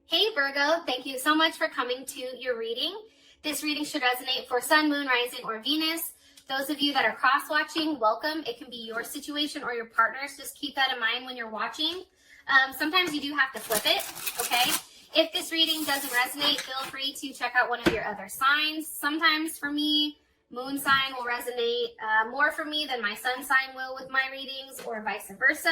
Hey Virgo, thank you so much for coming to your reading. This reading should resonate for Sun, Moon, Rising, or Venus. Those of you that are cross-watching, welcome. It can be your situation or your partner's. Just keep that in mind when you're watching. Sometimes you do have to flip it, okay? If this reading doesn't resonate, feel free to check out one of your other signs. Sometimes for me, moon sign will resonate more for me than my sun sign will with my readings, or vice versa.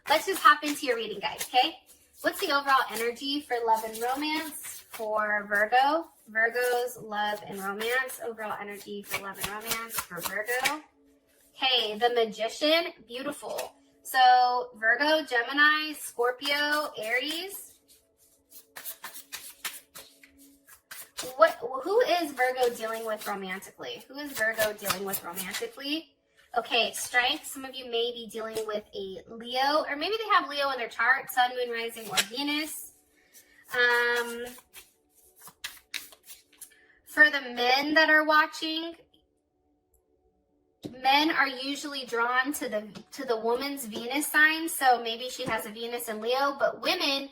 Let's just hop into your reading, guys, okay? What's the overall energy for love and romance for Virgo? Virgo's love and romance. Overall energy for love and romance for Virgo. Okay, the Magician. Beautiful. So Virgo, Gemini, Scorpio, Aries. Who is Virgo dealing with romantically? Who is Virgo dealing with romantically? Okay, strength. Some of you may be dealing with a Leo, or maybe they have Leo in their chart, Sun, Moon, Rising, or Venus. For the men that are watching, men are usually drawn to the woman's Venus sign, so maybe she has a Venus in Leo, but women,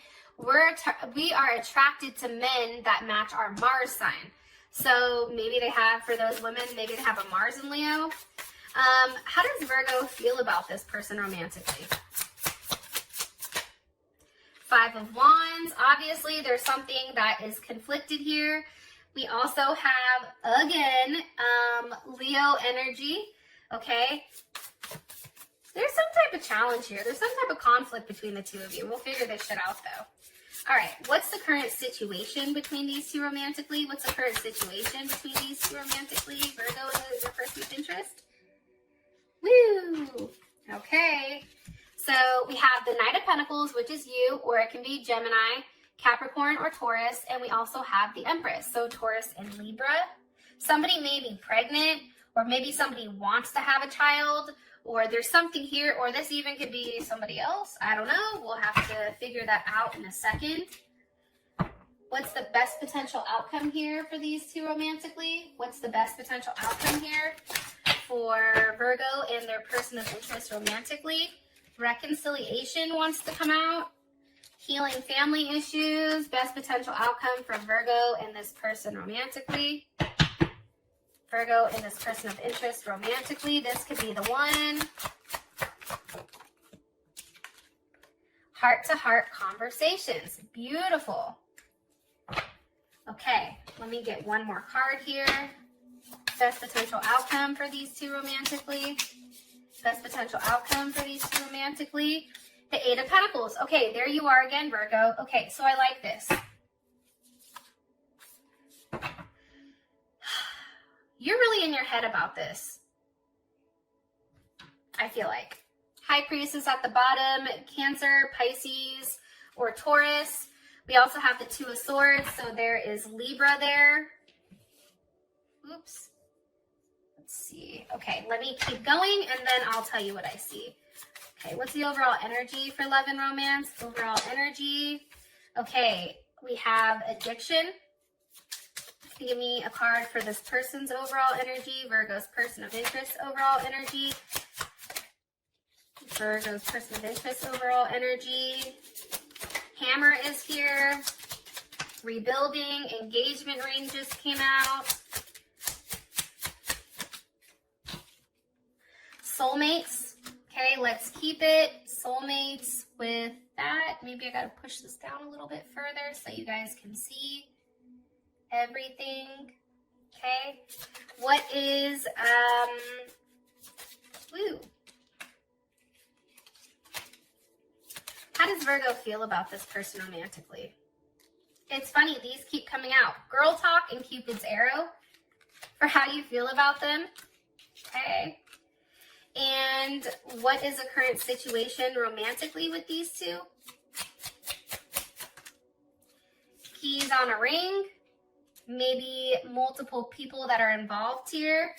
we are attracted to men that match our Mars sign. So maybe they have, for those women, maybe they have a Mars in Leo. How does Virgo feel about this person romantically? Five of Wands. Obviously, there's something that is conflicted here. We also have, again, Leo energy, okay? There's some type of challenge here. There's some type of conflict between the two of you. We'll figure this shit out, though. All right, what's the current situation between these two romantically? What's the current situation between these two romantically? Virgo and their person of interest? Woo! Okay, so we have the Knight of Pentacles, which is you, or it can be Gemini, Capricorn, or Taurus, and we also have the Empress, so Taurus and Libra. Somebody may be pregnant, or maybe somebody wants to have a child, or there's something here, or this even could be somebody else. I don't know. We'll have to figure that out in a second. What's the best potential outcome here for these two romantically? What's the best potential outcome here for Virgo and their person of interest romantically? Reconciliation wants to come out. Healing family issues. Best potential outcome for Virgo and this person romantically. Virgo and this person of interest romantically. This could be the one. Heart-to-heart conversations. Beautiful. Okay, let me get one more card here. Best potential outcome for these two romantically. Best potential outcome for these two romantically. The Eight of Pentacles. Okay, there you are again, Virgo. Okay, so I like this. You're really in your head about this, I feel like. High Priestess at the bottom, Cancer, Pisces, or Taurus. We also have the Two of Swords, so there is Libra there. Oops. Let's see. Okay, let me keep going, and then I'll tell you what I see. Okay, what's the overall energy for love and romance? Overall energy. Okay, we have addiction. Give me a card for this person's overall energy. Virgo's person of interest overall energy. Virgo's person of interest overall energy. Hammer is here. Rebuilding. Engagement ring just came out. Soulmates. Okay, let's keep it. Soulmates with that. Maybe I gotta push this down a little bit further so you guys can see everything. Okay, what is how does Virgo feel about this person romantically? It's funny, these keep coming out. Girl talk and Cupid's arrow for how you feel about them. Okay, and what is the current situation romantically with these two? Keys on a ring. Maybe multiple people that are involved here.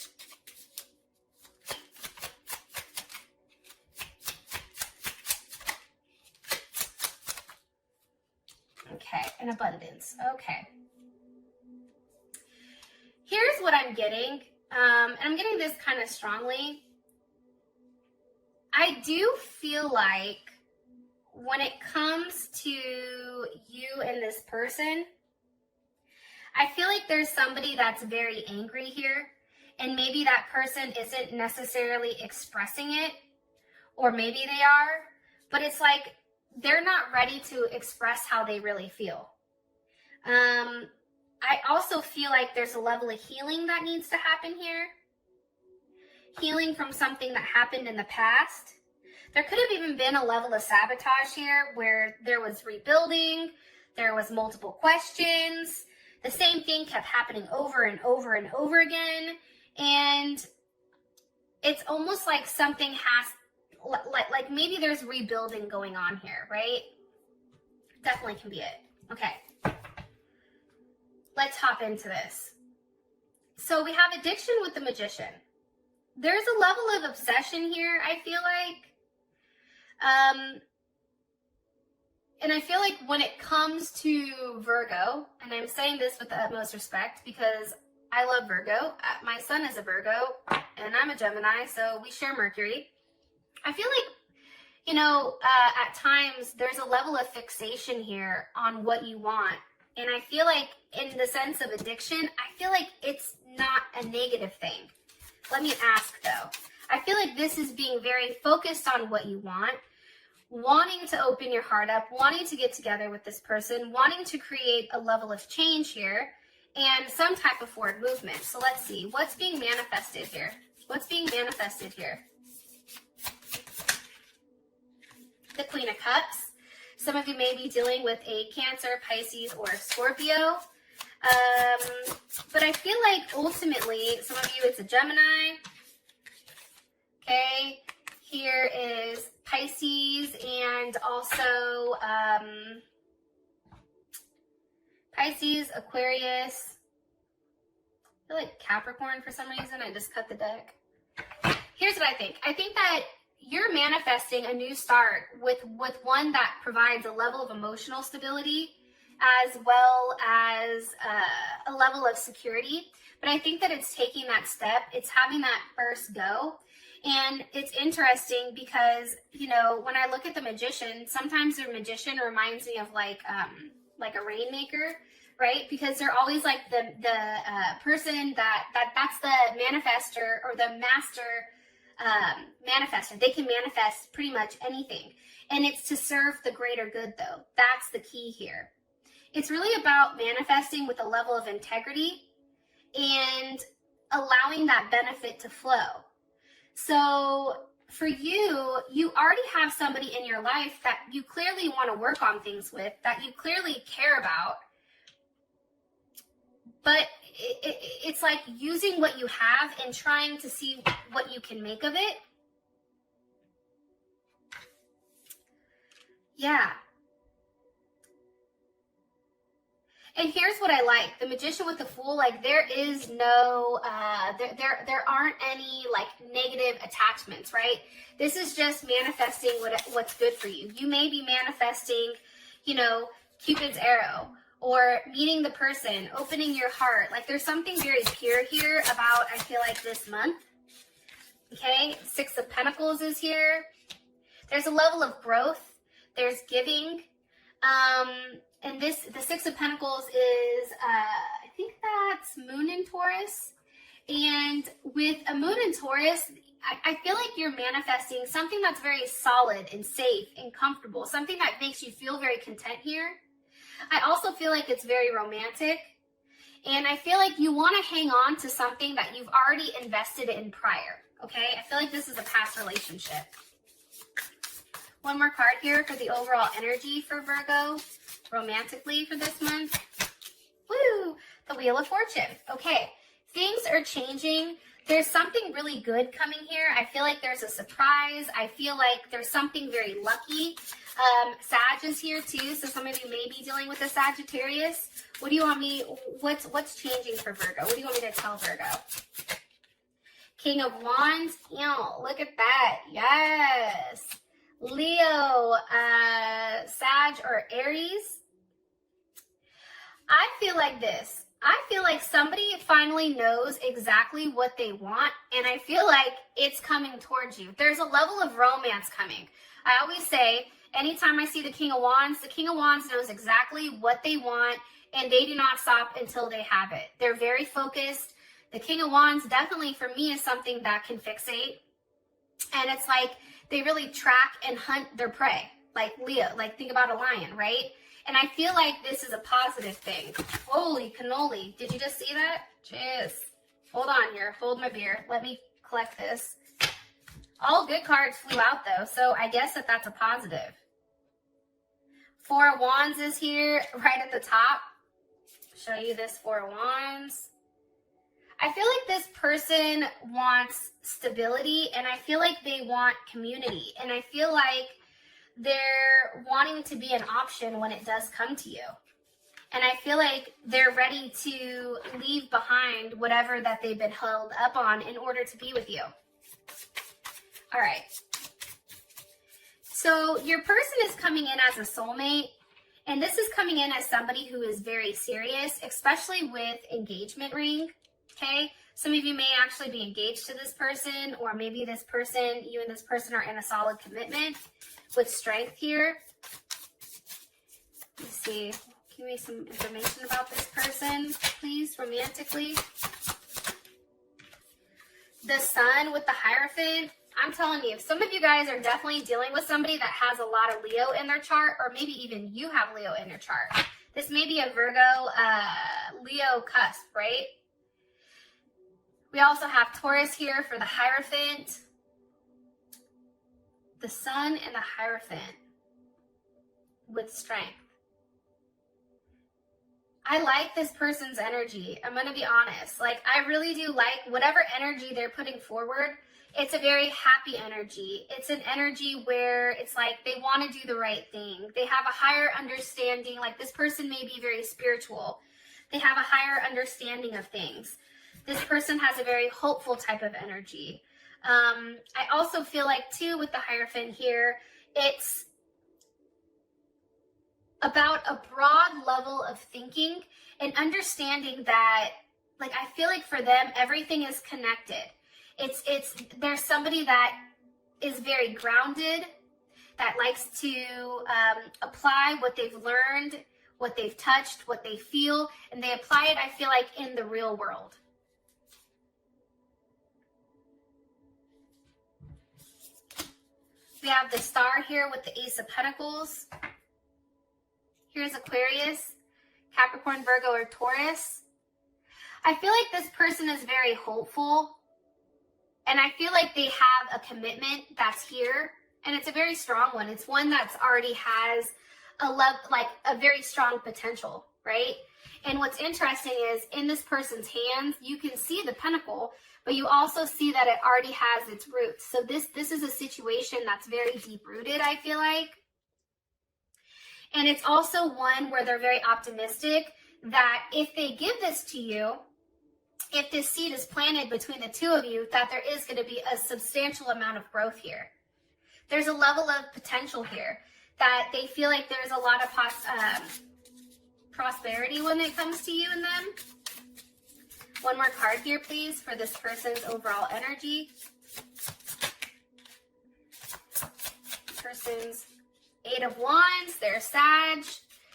Okay, an abundance. Okay. Here's what I'm getting, and I'm getting this kind of strongly. I do feel like when it comes to you you and this person, I feel like there's somebody that's very angry here, and maybe that person isn't necessarily expressing it, or maybe they are, but it's like they're not ready to express how they really feel. I also feel like there's a level of healing that needs to happen here. Healing from something that happened in the past. There could have even been a level of sabotage here where there was rebuilding, there was multiple questions, the same thing kept happening over and over and over again, and it's almost like something has, like maybe there's rebuilding going on here, right? Definitely can be it. Okay. Let's hop into this. So we have addiction with the Magician. There's a level of obsession here, I feel like. And I feel like when it comes to Virgo, and I'm saying this with the utmost respect because I love Virgo. My son is a Virgo, and I'm a Gemini, so we share Mercury. I feel like, you know, at times there's a level of fixation here on what you want. And I feel like in the sense of addiction, I feel like it's not a negative thing. Let me ask though. I feel like this is being very focused on what you want, wanting to open your heart up, wanting to get together with this person, wanting to create a level of change here and some type of forward movement. So let's see, what's being manifested here? What's being manifested here? The Queen of Cups. Some of you may be dealing with a Cancer, Pisces, or Scorpio. But I feel like ultimately, some of you, it's a Gemini. Okay. Here is Pisces and also Pisces, Aquarius. I feel like Capricorn for some reason. I just cut the deck. Here's what I think. I think that you're manifesting a new start with one that provides a level of emotional stability as well as a level of security. But I think that it's taking that step. It's having that first go. And it's interesting because, you know, when I look at the Magician, sometimes the Magician reminds me of like a rainmaker, right? Because they're always like the person that's the manifester or the master manifester. They can manifest pretty much anything. And it's to serve the greater good though. That's the key here. It's really about manifesting with a level of integrity and allowing that benefit to flow. So for you, you already have somebody in your life that you clearly want to work on things with, that you clearly care about. But it's like using what you have and trying to see what you can make of it. Yeah. And here's what I like. The Magician with the Fool, like there is no, there aren't any like negative attachments, right? This is just manifesting what's good for you. You may be manifesting, you know, Cupid's arrow, or meeting the person, opening your heart. Like there's something very pure here about, I feel like, this month. Okay, Six of Pentacles is here. There's a level of growth. There's giving. And the Six of Pentacles is, I think that's Moon in Taurus. And with a Moon in Taurus, I feel like you're manifesting something that's very solid and safe and comfortable. Something that makes you feel very content here. I also feel like it's very romantic. And I feel like you want to hang on to something that you've already invested in prior. Okay? I feel like this is a past relationship. One more card here for the overall energy for Virgo, romantically for this month. Woo! The Wheel of Fortune. Okay, things are changing. There's something really good coming here. I feel like there's a surprise. I feel like there's something very lucky. Sag is here too, so some of you may be dealing with a Sagittarius. What do you want me, what's changing for Virgo? What do you want me to tell Virgo? King of Wands. Ew, look at that. Yes. Leo, Sag, or Aries. I feel like this. I feel like somebody finally knows exactly what they want, and I feel like it's coming towards you. There's a level of romance coming. I always say, Anytime I see the King of Wands knows exactly what they want, and they do not stop until they have it. They're very focused. The King of Wands definitely for me is something that can fixate. And it's like they really track and hunt their prey. Like Leo, like think about a lion, right? And I feel like this is a positive thing. Holy cannoli. Did you just see that? Jeez. Hold on here. Hold my beer. Let me collect this. All good cards flew out though, so I guess that's a positive. Four of Wands is here right at the top. Show you this Four of Wands. I feel like this person wants stability, and I feel like they want community, and I feel like they're wanting to be an option when it does come to you. And I feel like they're ready to leave behind whatever that they've been held up on in order to be with you. All right. So your person is coming in as a soulmate, and this is coming in as somebody who is very serious, especially with engagement ring, okay? Some of you may actually be engaged to this person, or maybe this person, you and this person are in a solid commitment with strength here. Let's see. Give me some information about this person, please, romantically. The Sun with the Hierophant. I'm telling you, some of you guys are definitely dealing with somebody that has a lot of Leo in their chart, or maybe even you have Leo in your chart. This may be a Virgo, Leo cusp, right? We also have Taurus here for the Hierophant. The Sun and the Hierophant with strength. I like this person's energy. I'm going to be honest. Like, I really do like whatever energy they're putting forward. It's a very happy energy. It's an energy where it's like they want to do the right thing. They have a higher understanding. Like, this person may be very spiritual. They have a higher understanding of things. This person has a very hopeful type of energy. I also feel like, too, with the Hierophant here, it's about a broad level of thinking and understanding that, like, I feel like for them, everything is connected. There's somebody that is very grounded, that likes to apply what they've learned, what they've touched, what they feel, and they apply it, I feel like, in the real world. We have the Star here with the Ace of Pentacles. Here's Aquarius, Capricorn, Virgo, or Taurus. I feel like this person is very hopeful, and I feel like they have a commitment that's here, and it's a very strong one. It's one that's already has a very strong potential, right? And what's interesting is in this person's hands, you can see the pentacle, but you also see that it already has its roots. So this is a situation that's very deep-rooted, I feel like. And it's also one where they're very optimistic that if they give this to you, if this seed is planted between the two of you, that there is going to be a substantial amount of growth here. There's a level of potential here that they feel like there's a lot of prosperity when it comes to you and them. One more card here, please, for this person's overall energy. Person's Eight of Wands, they're Sag.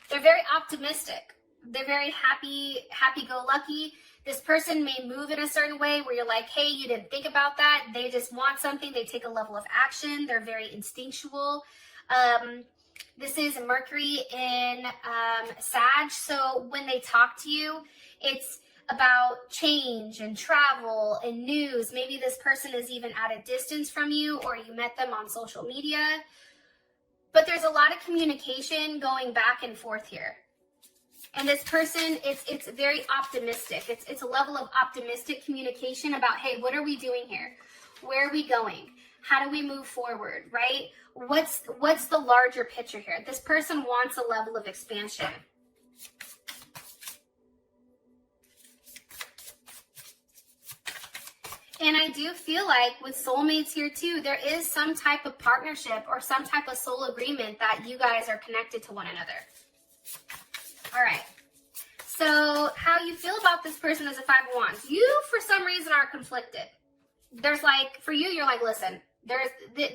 They're very optimistic. They're very happy-go-lucky. This person may move in a certain way where you're like, hey, you didn't think about that. They just want something. They take a level of action. They're very instinctual. This is Mercury in Sag. So when they talk to you, it's about change and travel and news. Maybe this person is even at a distance from you, or you met them on social media. But there's a lot of communication going back and forth here. And this person, it's very optimistic. It's a level of optimistic communication about, hey, what are we doing here? Where are we going? How do we move forward, right? What's the larger picture here? This person wants a level of expansion. And I do feel like with soulmates here too, there is some type of partnership or some type of soul agreement that you guys are connected to one another. All right. So how you feel about this person is a Five of Wands. You, for some reason, are conflicted. There's like, for you, you're like, listen,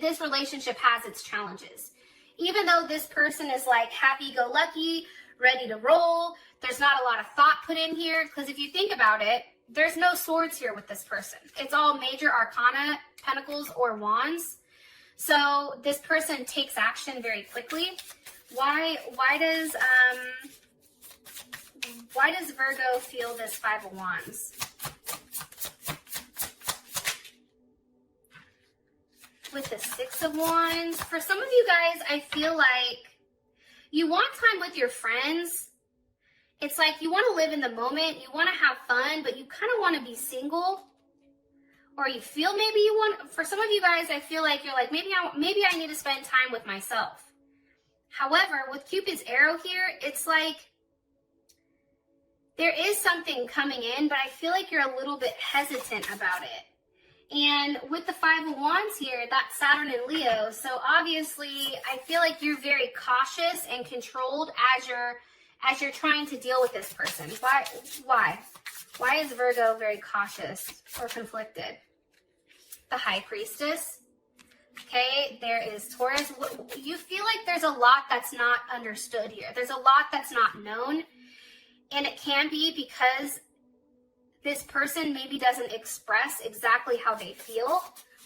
this relationship has its challenges. Even though this person is like happy-go-lucky, ready to roll, there's not a lot of thought put in here, because if you think about it, there's no swords here with this person. It's all major arcana, pentacles, or wands. So this person takes action very quickly. Why does Virgo feel this Five of Wands? With the Six of Wands, for some of you guys, I feel like you want time with your friends. It's like you want to live in the moment, you want to have fun, but you kind of want to be single. Or you feel maybe you want, for some of you guys, I feel like you're like, maybe I need to spend time with myself. However, with Cupid's arrow here, it's like there is something coming in, but I feel like you're a little bit hesitant about it. And with the Five of Wands here, that's Saturn and Leo. So obviously, I feel like you're very cautious and controlled as you're trying to deal with this person. Why? Why is Virgo very cautious or conflicted? The High Priestess. Okay, there is Taurus. You feel like there's a lot that's not understood here. There's a lot that's not known. And it can be because this person maybe doesn't express exactly how they feel.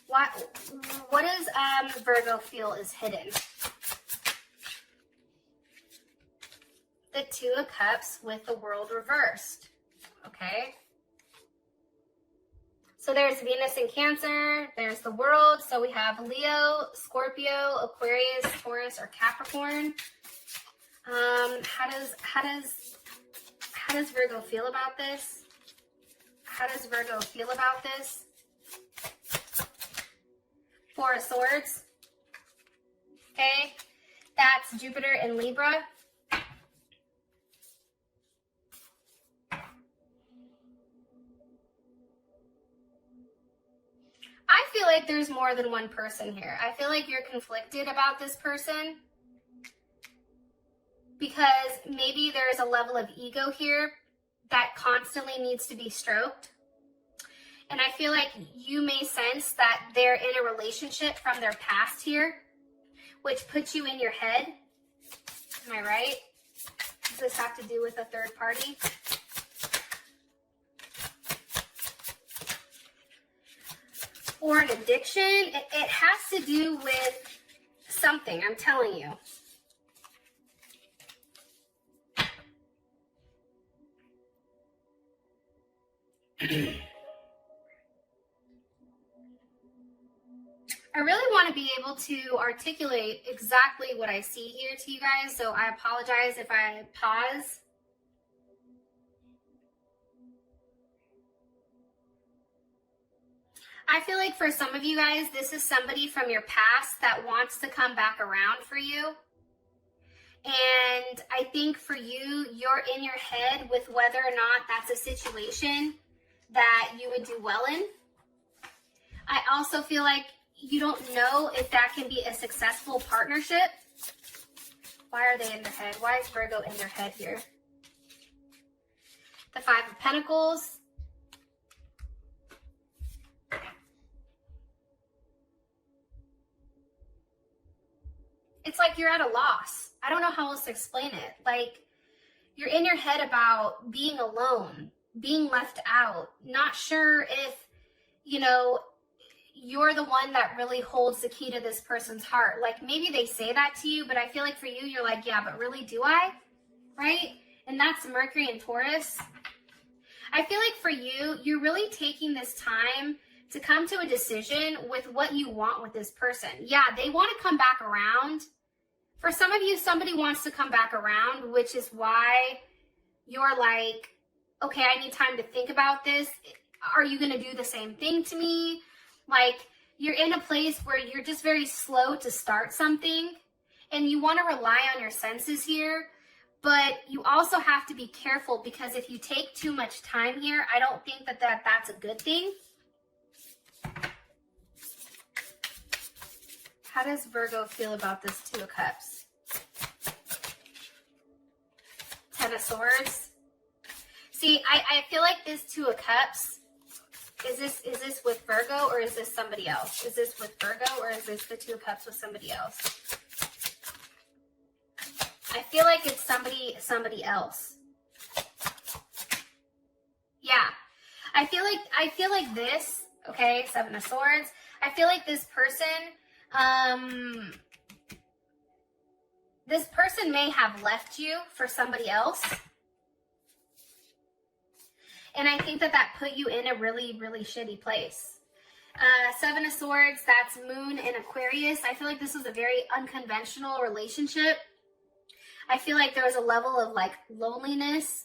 What does Virgo feel is hidden? The Two of Cups with the World reversed. Okay. So there's Venus in Cancer. There's the World. So we have Leo, Scorpio, Aquarius, Taurus, or Capricorn. How does Virgo feel about this? How does Virgo feel about this? Four of Swords. Okay. That's Jupiter in Libra. I feel like there's more than one person here. I feel like you're conflicted about this person because maybe there's a level of ego here that constantly needs to be stroked. And I feel like you may sense that they're in a relationship from their past here, which puts you in your head. Am I right? Does this have to do with a third party? Or an addiction. It has to do with something, I'm telling you. I really want to be able to articulate exactly what I see here to you guys, so I apologize if I pause. I feel like for some of you guys, this is somebody from your past that wants to come back around for you. And I think for you, you're in your head with whether or not that's a situation that you would do well in. I also feel like you don't know if that can be a successful partnership. Why are they in their head? Why is Virgo in their head here? The Five of Pentacles. It's like you're at a loss. I don't know how else to explain it. Like, you're in your head about being alone, being left out, not sure if, you know, you're the one that really holds the key to this person's heart. Like, maybe they say that to you, but I feel like for you, you're like, yeah, but really, do I? Right? And that's Mercury and Taurus. I feel like for you, you're really taking this time to come to a decision with what you want with this person. Yeah, they want to come back around. For some of you, somebody wants to come back around, which is why you're like, okay, I need time to think about this. Are you going to do the same thing to me? Like, you're in a place where you're just very slow to start something, and you want to rely on your senses here, but you also have to be careful, because if you take too much time here, I don't think that that's a good thing. How does Virgo feel about this Two of Cups? Ten of Swords. See, I feel like this Two of Cups, is this with Virgo, or is this somebody else? Is this with Virgo, or is this the Two of Cups with somebody else? I feel like it's somebody else. Yeah. I feel like this, okay, Seven of Swords. I feel like this person may have left you for somebody else. And I think that put you in a really, really shitty place. Seven of Swords, that's Moon in Aquarius. I feel like this was a very unconventional relationship. I feel like there was a level of like loneliness.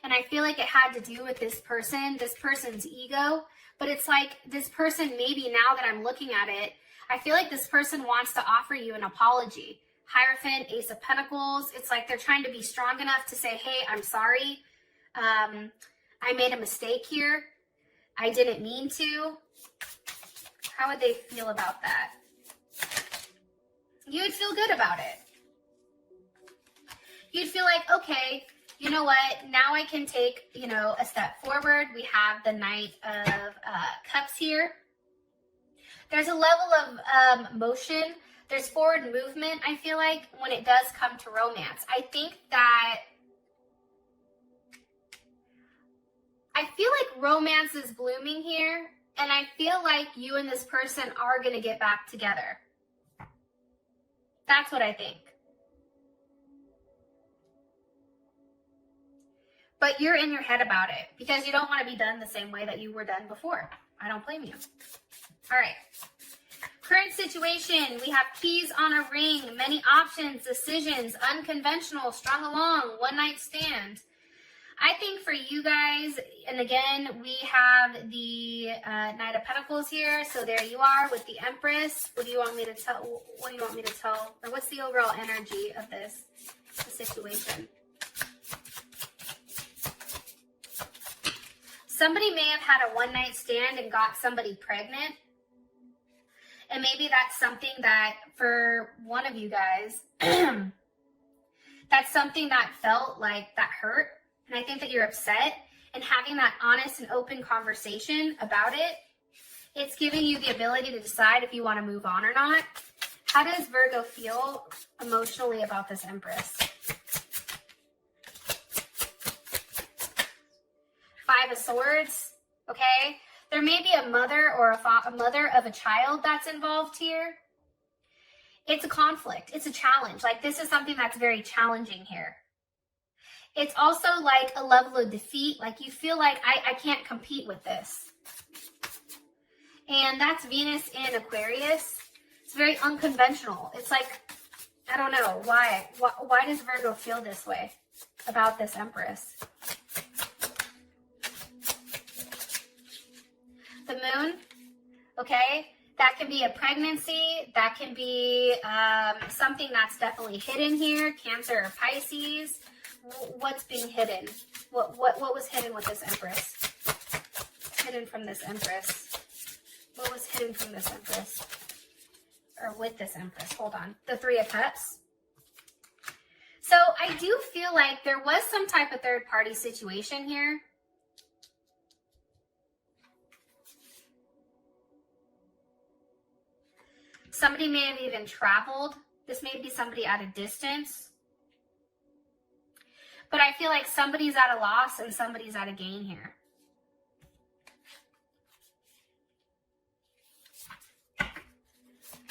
And I feel like it had to do with this person's ego. But it's like this person, maybe now that I'm looking at it, I feel like this person wants to offer you an apology. Hierophant, Ace of Pentacles. It's like they're trying to be strong enough to say, hey, I'm sorry. I made a mistake here. I didn't mean to. How would they feel about that? You would feel good about it. You'd feel like, okay, you know what? Now I can take, a step forward. We have the Knight of Cups here. There's a level of motion. There's forward movement, I feel like, when it does come to romance. I feel like romance is blooming here. And I feel like you and this person are going to get back together. That's what I think. But you're in your head about it because you don't want to be done the same way that you were done before. I don't blame you. All right. Current situation. We have keys on a ring, many options, decisions, unconventional, strung along, one night stand. I think for you guys, and again, we have the Knight of Pentacles here. So there you are with the Empress. What do you want me to tell? What do you want me to tell? Or what's the overall energy of this situation? Somebody may have had a one-night stand and got somebody pregnant. And maybe that's something that for one of you guys, that's something that felt like that hurt. And I think that you're upset, and having that honest and open conversation about it, it's giving you the ability to decide if you want to move on or not. How does Virgo feel emotionally about this Empress? Five of Swords, okay? There may be a mother or a mother of a child that's involved here. It's a conflict. It's a challenge. Like, this is something that's very challenging here. It's also like a level of defeat. Like, you feel like I can't compete with this. And that's Venus in Aquarius. It's very unconventional. It's like, I don't know. Why does Virgo feel this way about this Empress? The Moon, okay? That can be a pregnancy. That can be something that's definitely hidden here. Cancer or Pisces. What's being hidden? What was hidden with this Empress? Hidden from this Empress. What was hidden from this Empress? Or with this Empress? Hold on. The Three of Cups. So I do feel like there was some type of third-party situation here. Somebody may have even traveled. This may be somebody at a distance. But I feel like somebody's at a loss and somebody's at a gain here.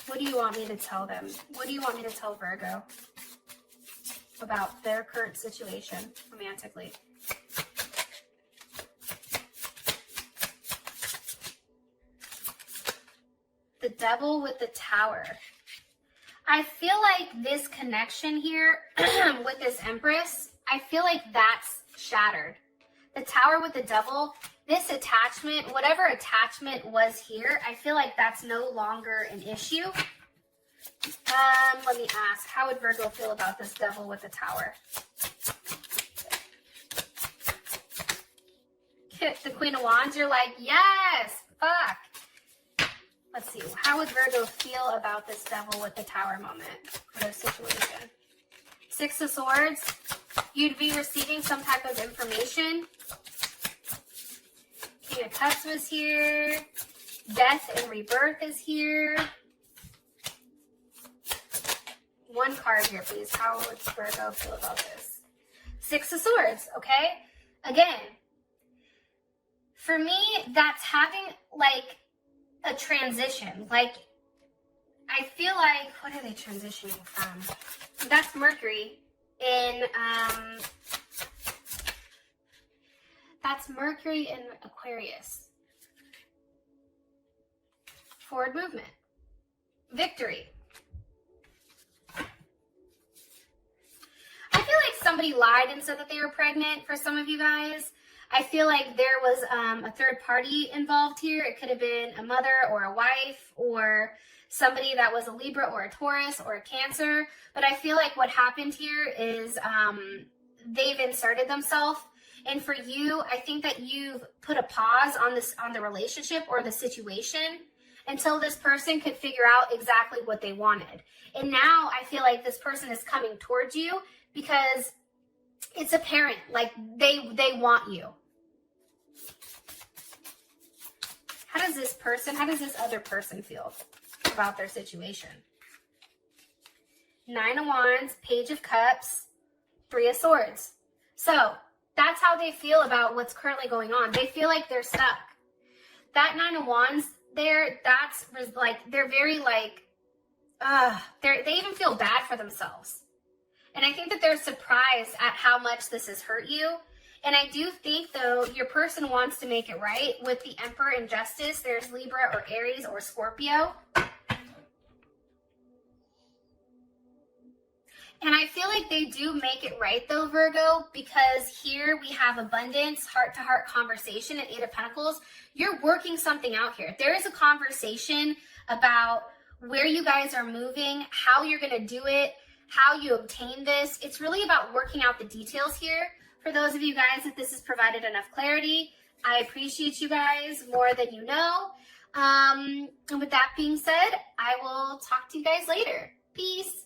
What do you want me to tell them? What do you want me to tell Virgo about their current situation romantically? The Devil with the Tower. I feel like this connection here with this Empress, I feel like that's shattered. The Tower with the Devil, this attachment, whatever attachment was here, I feel like that's no longer an issue. Let me ask, how would Virgo feel about this Devil with the Tower? The Queen of Wands, you're like, yes, fuck. Let's see, how would Virgo feel about this Devil with the Tower moment or this situation? Six of Swords, you'd be receiving some type of information. King of Cups was here. Death and rebirth is here. One card here, please. How would Virgo feel about this? Six of Swords, okay? Again, for me, that's having like a transition. Like, I feel like, what are they transitioning from? That's Mercury in, that's Mercury in Aquarius. Forward movement. Victory. I feel like somebody lied and said that they were pregnant for some of you guys. I feel like there was a third party involved here. It could have been a mother or a wife or somebody that was a Libra or a Taurus or a Cancer. But I feel like what happened here is they've inserted themselves. And for you, I think that you've put a pause on the relationship or the situation until this person could figure out exactly what they wanted. And now I feel like this person is coming towards you because it's apparent, like they want you. How does this other person feel about their situation? Nine of Wands, Page of Cups, Three of Swords. So that's how they feel about what's currently going on. They feel like they're stuck. That Nine of Wands there, that's like, they're very like, they even feel bad for themselves. And I think that they're surprised at how much this has hurt you. And I do think, though, your person wants to make it right. With the Emperor in Justice, there's Libra or Aries or Scorpio. And I feel like they do make it right, though, Virgo, because here we have abundance, heart-to-heart conversation at Eight of Pentacles. You're working something out here. There is a conversation about where you guys are moving, how you're going to do it, how you obtain this. It's really about working out the details here. For those of you guys that this has provided enough clarity, I appreciate you guys more than you know. And with that being said, I will talk to you guys later. Peace.